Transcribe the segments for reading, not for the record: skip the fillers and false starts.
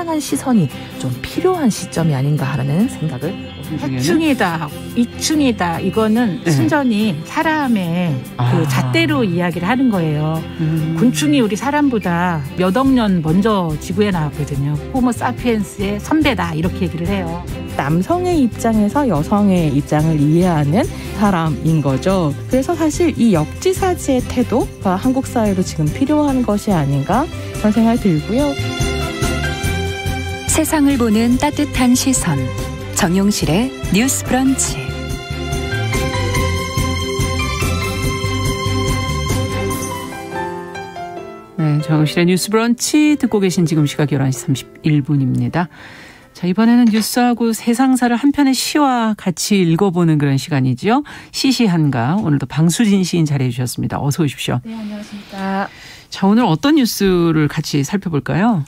상당한 시선이 좀 필요한 시점이 아닌가 하는 생각을. 하층이다, 이층이다. 이거는 네. 순전히 사람의 그 잣대로 이야기를 하는 거예요. 곤충이 우리 사람보다 몇 억 년 먼저 지구에 나왔거든요. 호모 사피엔스의 선배다 이렇게 얘기를 해요. 남성의 입장에서 여성의 입장을 이해하는 사람인 거죠. 그래서 사실 이 역지사지의 태도가 한국 사회로 지금 필요한 것이 아닌가 그런 생각이 들고요. 세상을 보는 따뜻한 시선. 정용실의 뉴스 브런치. 네, 정용실의 뉴스 브런치 듣고 계신 지금 시각 11시 31분입니다. 자, 이번에는 뉴스하고 세상사를 한 편의 시와 같이 읽어보는 그런 시간이죠. 시시한가. 오늘도 방수진 시인 자리해 주셨습니다. 어서 오십시오. 네, 안녕하십니까. 자, 오늘 어떤 뉴스를 같이 살펴볼까요?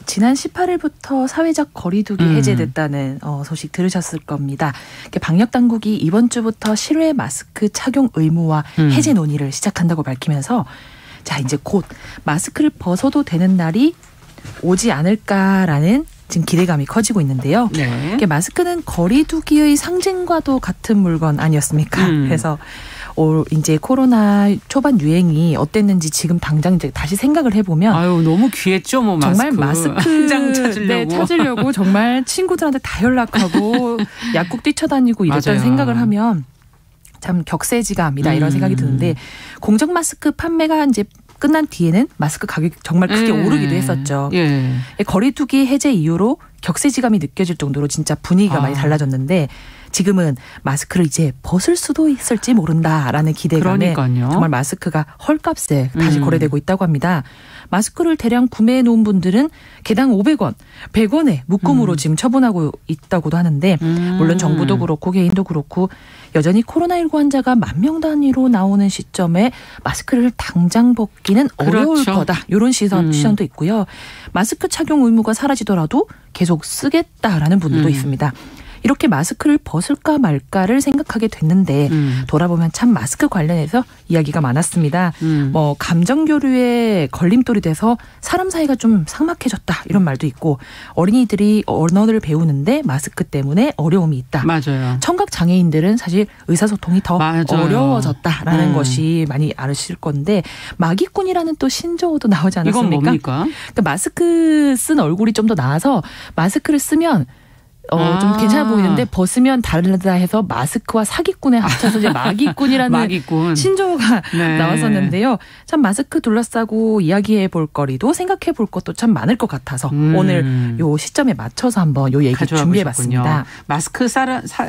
지난 18일부터 사회적 거리두기 해제됐다는 소식 들으셨을 겁니다. 방역 당국이 이번 주부터 실외 마스크 착용 의무화 해제 논의를 시작한다고 밝히면서 자, 이제 곧 마스크를 벗어도 되는 날이 오지 않을까라는 지금 기대감이 커지고 있는데요. 네. 마스크는 거리두기의 상징과도 같은 물건 아니었습니까? 그래서 이제 코로나 초반 유행이 어땠는지 지금 당장 이제 다시 생각을 해보면 아유, 너무 귀했죠, 뭐 마스크. 정말 마스크 한 장 찾으려고. 네, 찾으려고 정말 친구들한테 다 연락하고 약국 뛰쳐다니고 이랬던 맞아요. 생각을 하면 참 격세지감이다 이런 생각이 드는데 공정 마스크 판매가 이제 끝난 뒤에는 마스크 가격이 정말 크게 오르기도 했었죠. 예. 거리두기 해제 이후로 격세지감이 느껴질 정도로 진짜 분위기가 많이 달라졌는데 지금은 마스크를 이제 벗을 수도 있을지 모른다라는 기대감에 그러니까요. 정말 마스크가 헐값에 다시 거래되고 있다고 합니다. 마스크를 대량 구매해 놓은 분들은 개당 500원, 100원에 묶음으로 지금 처분하고 있다고도 하는데 물론 정부도 그렇고 개인도 그렇고 여전히 코로나19 환자가 10,000명 단위로 나오는 시점에 마스크를 당장 벗기는 어려울 그렇죠. 거다. 이런 시선도 있고요. 마스크 착용 의무가 사라지더라도 계속 쓰겠다라는 분들도 있습니다. 이렇게 마스크를 벗을까 말까를 생각하게 됐는데 돌아보면 참 마스크 관련해서 이야기가 많았습니다. 뭐 감정 교류에 걸림돌이 돼서 사람 사이가 좀 삭막해졌다 이런 말도 있고 어린이들이 언어를 배우는데 마스크 때문에 어려움이 있다. 맞아요. 청각 장애인들은 사실 의사소통이 더 맞아요. 어려워졌다라는 것이 많이 아실 건데 마기꾼이라는 또 신조어도 나오지 않았습니까? 이건 뭡니까? 그러니까 마스크 쓴 얼굴이 좀 더 나아서 마스크를 쓰면 좀 괜찮아 보이는데 벗으면 다르다 해서 마스크와 사기꾼에 합쳐서 이제 마기꾼이라는 마기꾼. 신조어가 네. 나왔었는데요. 참 마스크 둘러싸고 이야기해 볼 거리도 생각해 볼 것도 참 많을 것 같아서 오늘 요 시점에 맞춰서 한번 요 얘기 준비해 봤습니다. 마스크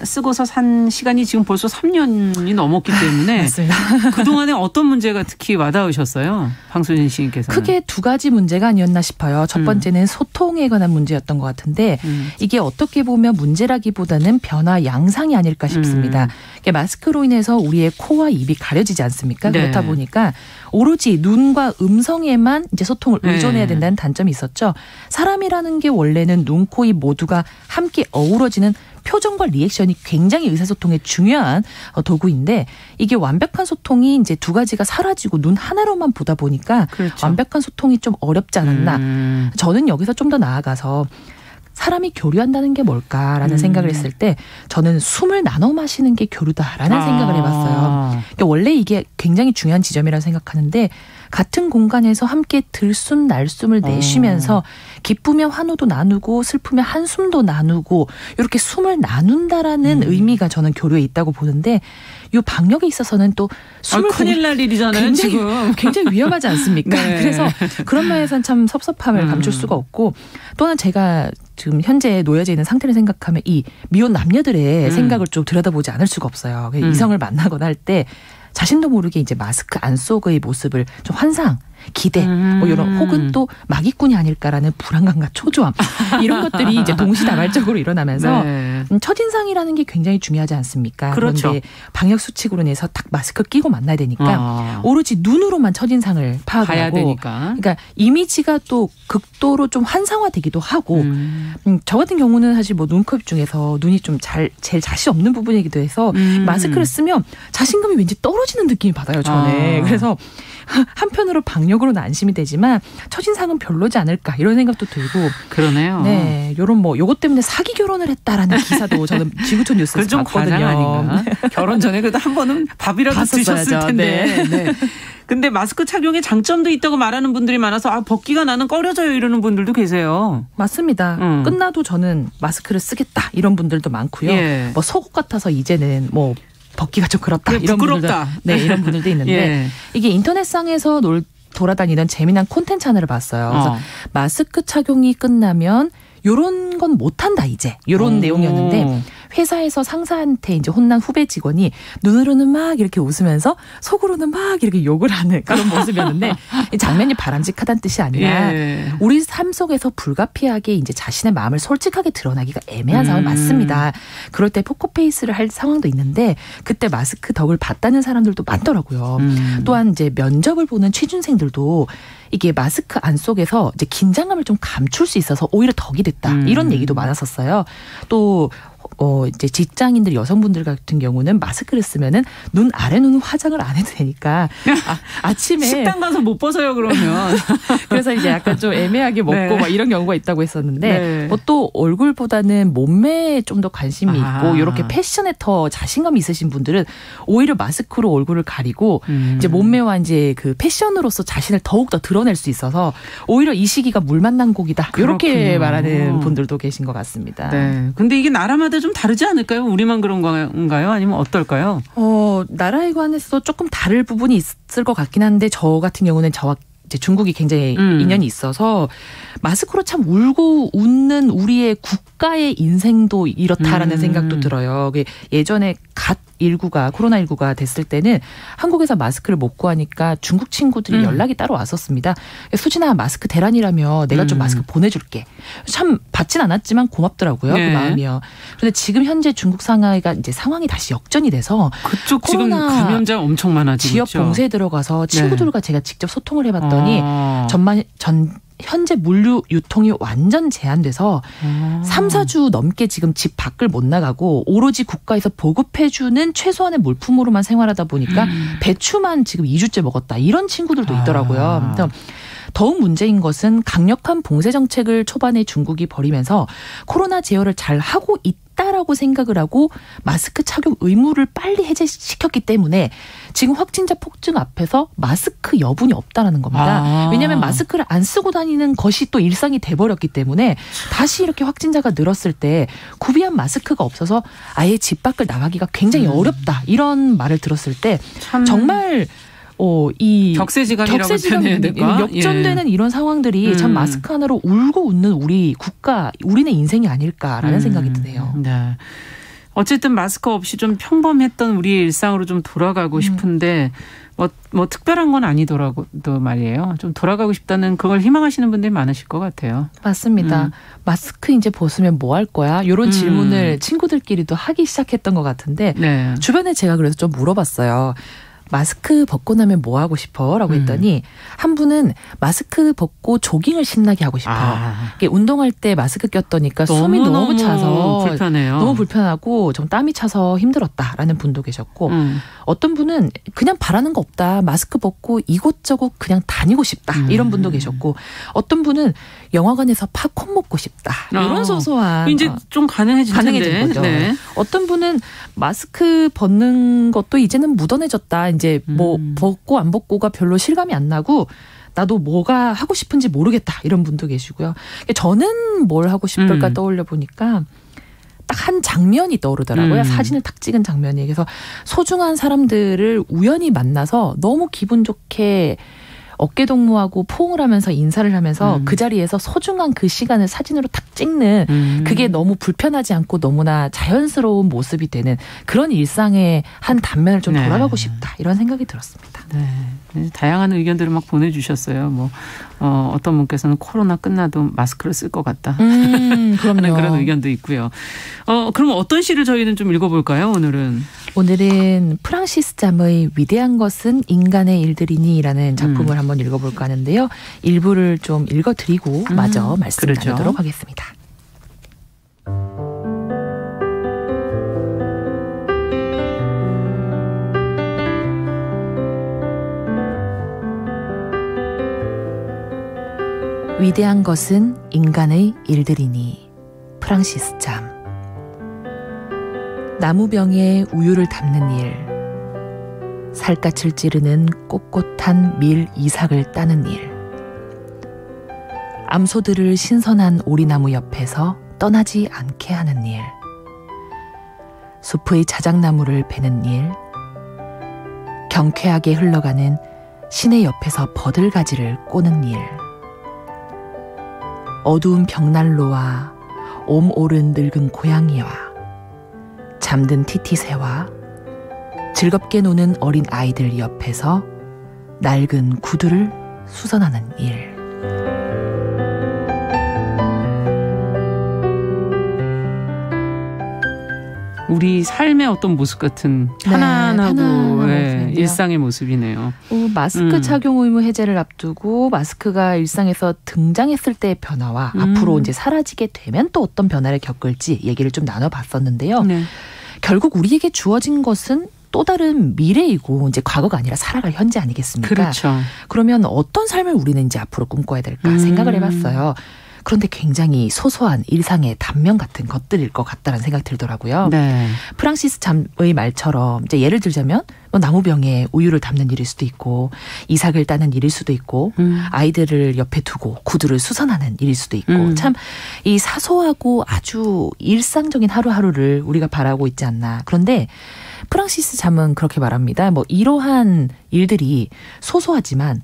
쓰고서 산 시간이 지금 벌써 3년이 넘었기 때문에 맞습니다. 그동안에 어떤 문제가 특히 와닿으셨어요? 방수진 시인께서는. 크게 두 가지 문제가 아니었나 싶어요. 첫 번째는 소통에 관한 문제였던 것 같은데 이게 어떻게 보면 문제라기보다는 변화 양상이 아닐까 싶습니다. 마스크로 인해서 우리의 코와 입이 가려지지 않습니까? 네. 그렇다 보니까 오로지 눈과 음성에만 이제 소통을 의존해야 된다는 단점이 있었죠. 사람이라는 게 원래는 눈, 코, 입 모두가 함께 어우러지는 표정과 리액션이 굉장히 의사소통에 중요한 도구인데 이게 완벽한 소통이 이제 두 가지가 사라지고 눈 하나로만 보다 보니까 그렇죠. 완벽한 소통이 좀 어렵지 않았나. 저는 여기서 좀 더 나아가서 사람이 교류한다는 게 뭘까라는 생각을 했을 때 저는 숨을 나눠 마시는 게 교류다라는 생각을 해봤어요. 그러니까 원래 이게 굉장히 중요한 지점이라고 생각하는데 같은 공간에서 함께 들숨 날숨을 내쉬면서 기쁘면 환호도 나누고 슬프면 한숨도 나누고 이렇게 숨을 나눈다라는 의미가 저는 교류에 있다고 보는데 이 방역에 있어서는 또 숨을 큰일 날 일이잖아요. 지금. 굉장히 위험하지 않습니까? 네. 그래서 그런 면에서는 참 섭섭함을 감출 수가 없고 또한 제가 지금 현재 놓여져 있는 상태를 생각하면 이 미혼 남녀들의 생각을 좀 들여다보지 않을 수가 없어요. 이성을 만나거나 할 때 자신도 모르게 이제 마스크 안 속의 모습을 좀 환상, 기대, 뭐 이런 혹은 또 마기꾼이 아닐까라는 불안감과 초조함 이런 것들이 이제 동시다발적으로 일어나면서 네. 첫인상이라는 게 굉장히 중요하지 않습니까? 그렇죠. 그런데 방역 수칙으로 인해서 딱 마스크 끼고 만나야 되니까 오로지 눈으로만 첫인상을 파악을 봐야 하고 되니까. 그러니까 이미지가 또 극도로 좀 환상화되기도 하고 저 같은 경우는 사실 뭐 눈, 코, 입 중에서 눈이 좀 제일 자신 없는 부분이기도 해서 마스크를 쓰면 자신감이 왠지 떨어지는 느낌이 받아요. 저는. 그래서 한편으로 방역 방역으로는 안심이 되지만 첫인상은 별로지 않을까 이런 생각도 들고. 그러네요. 네, 요런 요것 때문에 사기 결혼을 했다라는 기사도 저는 지구촌 뉴스에서 좀 봤거든요. 과장 아닌가? 결혼 전에 그래도 한 번은 밥이라도 드셨을 텐데. 네. 근데 마스크 착용에 장점도 있다고 말하는 분들이 많아서 벗기가 나는 꺼려져요 이러는 분들도 계세요. 맞습니다. 끝나도 저는 마스크를 쓰겠다 이런 분들도 많고요. 예. 속옷 같아서 이제는 벗기가 좀 그렇다 이런 부끄럽다. 분들도 이런 분들도 있는데 예. 이게 인터넷상에서 돌아다니던 재미난 콘텐츠 하나를 봤어요. 그래서 마스크 착용이 끝나면 요런 건 못한다 이제 요런 내용이었는데 회사에서 상사한테 이제 혼난 후배 직원이 눈으로는 막 이렇게 웃으면서 속으로는 막 이렇게 욕을 하는 그런 모습이었는데 이 장면이 바람직하다는 뜻이 아니라 우리 삶 속에서 불가피하게 이제 자신의 마음을 솔직하게 드러나기가 애매한 상황이 맞습니다. 그럴 때 포커페이스를 할 상황도 있는데 그때 마스크 덕을 봤다는 사람들도 많더라고요. 또한 이제 면접을 보는 취준생들도 이게 마스크 안 속에서 이제 긴장감을 좀 감출 수 있어서 오히려 덕이 됐다. 이런 얘기도 많았었어요. 또 이제 직장인들 여성분들 같은 경우는 마스크를 쓰면은 눈 아래 눈 화장을 안 해도 되니까 아침에 식당 가서 못 벗어요 그러면. 그래서 이제 약간 좀 애매하게 먹고 네. 막 이런 경우가 있다고 했었는데 네. 또 얼굴보다는 몸매에 좀 더 관심이 있고 이렇게 패션에 더 자신감이 있으신 분들은 오히려 마스크로 얼굴을 가리고 이제 몸매와 이제 그 패션으로서 자신을 더욱 더 드러낼 수 있어서 오히려 이 시기가 물 만난 곡이다. 이렇게 말하는 분들도 계신 것 같습니다. 네. 근데 이게 나라마다 좀 다르지 않을까요? 우리만 그런 건가요? 아니면 어떨까요? 나라에 관해서 조금 다를 부분이 있을 것 같긴 한데 저 같은 경우는 저와 이제 중국이 굉장히 인연이 있어서 마스크로 참 울고 웃는 우리의 국가의 인생도 이렇다라는 생각도 들어요. 예전에 코로나19가 됐을 때는 한국에서 마스크를 못 구하니까 중국 친구들이 연락이 따로 왔었습니다. 수진아 마스크 대란이라며 내가 좀 마스크 보내줄게. 참 받진 않았지만 고맙더라고요. 네. 그 마음이요. 그런데 지금 현재 중국 상하이가 이제 상황이 다시 역전이 돼서 그쪽 지금 감염자 엄청 많아지고 지역 있죠. 봉쇄에 들어가서 친구들과 제가 직접 소통을 해봤더니 현재 물류 유통이 완전 제한돼서 3, 4주 넘게 지금 집 밖을 못 나가고 오로지 국가에서 보급해주는 최소한의 물품으로만 생활하다 보니까 배추만 지금 2주째 먹었다. 이런 친구들도 있더라고요. 그래서 더욱 문제인 것은 강력한 봉쇄 정책을 초반에 중국이 벌이면서 코로나 제어를 잘 하고 있다라고 생각을 하고 마스크 착용 의무를 빨리 해제시켰기 때문에 지금 확진자 폭증 앞에서 마스크 여분이 없다라는 겁니다. 왜냐하면 마스크를 안 쓰고 다니는 것이 또 일상이 돼버렸기 때문에 다시 이렇게 확진자가 늘었을 때 구비한 마스크가 없어서 아예 집 밖을 나가기가 굉장히 어렵다. 이런 말을 들었을 때 정말 이 격세지감이라고 표현해야 될까? 역전되는 이런 상황들이 참 마스크 하나로 울고 웃는 우리 국가, 우리네 인생이 아닐까라는 생각이 드네요. 네. 어쨌든 마스크 없이 좀 평범했던 우리의 일상으로 좀 돌아가고 싶은데 뭐 특별한 건 아니더라고도 말이에요. 좀 돌아가고 싶다는 그걸 희망하시는 분들이 많으실 것 같아요. 맞습니다. 마스크 이제 벗으면 뭐 할 거야? 이런 질문을 친구들끼리도 하기 시작했던 것 같은데 네. 주변에 제가 그래서 좀 물어봤어요. 마스크 벗고 나면 뭐 하고 싶어? 라고 했더니 한 분은 마스크 벗고 조깅을 신나게 하고 싶어. 이게 운동할 때 마스크 꼈더니까 숨이 너무 차서 불편해요. 너무 불편하고 좀 땀이 차서 힘들었다라는 분도 계셨고 어떤 분은 그냥 바라는 거 없다. 마스크 벗고 이곳저곳 그냥 다니고 싶다. 이런 분도 계셨고 어떤 분은 영화관에서 팝콘 먹고 싶다. 이런 소소한. 이제 좀 가능해진 거죠. 네. 어떤 분은 마스크 벗는 것도 이제는 무던해졌다. 이제 뭐 벗고 안 벗고가 별로 실감이 안 나고 나도 뭐가 하고 싶은지 모르겠다. 이런 분도 계시고요. 저는 뭘 하고 싶을까 떠올려 보니까 딱 한 장면이 떠오르더라고요. 사진을 딱 찍은 장면이. 그래서 소중한 사람들을 우연히 만나서 너무 기분 좋게 어깨동무하고 포옹을 하면서 인사를 하면서 그 자리에서 소중한 그 시간을 사진으로 딱 찍는 그게 너무 불편하지 않고 너무나 자연스러운 모습이 되는 그런 일상의 한 단면을 좀 돌아가고 싶다. 이런 생각이 들었습니다. 네. 다양한 의견들을 막 보내주셨어요. 뭐 어떤 분께서는 코로나 끝나도 마스크를 쓸 것 같다. 그럼요. 그런 의견도 있고요. 그럼 어떤 시를 저희는 좀 읽어볼까요? 오늘은 프랑시스 잠의 위대한 것은 인간의 일들이니라는 작품을 한번 읽어볼까 하는데요. 일부를 좀 읽어드리고 마저 말씀 나누도록 하겠습니다. 위대한 것은 인간의 일들이니. 프랑시스 잠. 나무병에 우유를 담는 일, 살갗을 찌르는 꼿꼿한 밀 이삭을 따는 일, 암소들을 신선한 오리나무 옆에서 떠나지 않게 하는 일, 숲의 자작나무를 베는 일, 경쾌하게 흘러가는 시내 옆에서 버들가지를 꼬는 일, 어두운 벽난로와 옴 오른 늙은 고양이와 잠든 티티새와 즐겁게 노는 어린 아이들 옆에서 낡은 구두를 수선하는 일. 우리 삶의 어떤 모습 같은 편안하고 일상의 모습이네요. 마스크 착용 의무 해제를 앞두고 마스크가 일상에서 등장했을 때의 변화와 앞으로 이제 사라지게 되면 또 어떤 변화를 겪을지 얘기를 좀 나눠봤었는데요. 네. 결국 우리에게 주어진 것은 또 다른 미래이고 이제 과거가 아니라 살아갈 현재 아니겠습니까? 그렇죠. 그러면 어떤 삶을 우리는 이제 앞으로 꿈꿔야 될까 생각을 해봤어요. 그런데 굉장히 소소한 일상의 단면 같은 것들일 것 같다는 생각이 들더라고요. 네. 프랑시스 잠의 말처럼 이제 예를 들자면 나무병에 우유를 담는 일일 수도 있고 이삭을 따는 일일 수도 있고 아이들을 옆에 두고 구두를 수선하는 일일 수도 있고 참 이 사소하고 아주 일상적인 하루하루를 우리가 바라고 있지 않나. 그런데 프랑시스 잠은 그렇게 말합니다. 이러한 일들이 소소하지만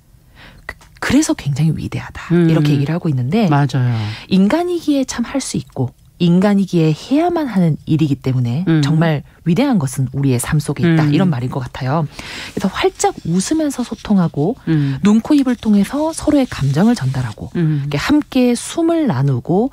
그래서 굉장히 위대하다. 이렇게 얘기를 하고 있는데 맞아요. 인간이기에 참 할 수 있고 인간이기에 해야만 하는 일이기 때문에 정말 위대한 것은 우리의 삶 속에 있다. 이런 말인 것 같아요. 그래서 활짝 웃으면서 소통하고 눈, 코, 입을 통해서 서로의 감정을 전달하고 함께 숨을 나누고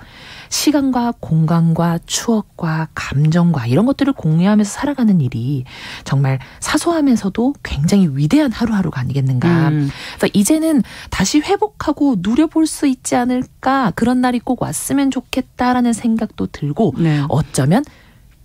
시간과 공간과 추억과 감정과 이런 것들을 공유하면서 살아가는 일이 정말 사소하면서도 굉장히 위대한 하루하루가 아니겠는가. 그래서 이제는 다시 회복하고 누려볼 수 있지 않을까. 그런 날이 꼭 왔으면 좋겠다라는 생각도 들고 네. 어쩌면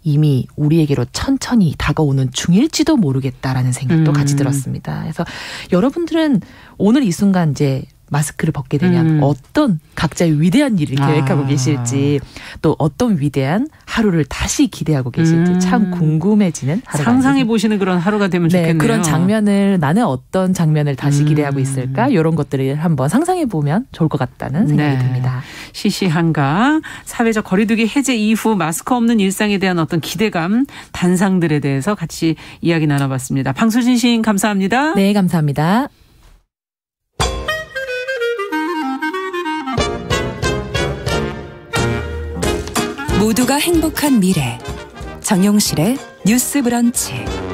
이미 우리에게로 천천히 다가오는 중일지도 모르겠다라는 생각도 같이 들었습니다. 그래서 여러분들은 오늘 이 순간 이제 마스크를 벗게 되면 어떤 각자의 위대한 일을 계획하고 계실지 또 어떤 위대한 하루를 다시 기대하고 계실지 참 궁금해지는 하루가 상상해 보시는 그런 하루가 되면 네, 좋겠네요. 그런 장면을 나는 어떤 장면을 다시 기대하고 있을까? 이런 것들을 한번 상상해 보면 좋을 것 같다는 생각이 듭니다. 시시한가 사회적 거리두기 해제 이후 마스크 없는 일상에 대한 어떤 기대감, 단상들에 대해서 같이 이야기 나눠봤습니다. 방수진 시인 감사합니다. 네, 감사합니다. 모두가 행복한 미래 정용실의 뉴스 브런치.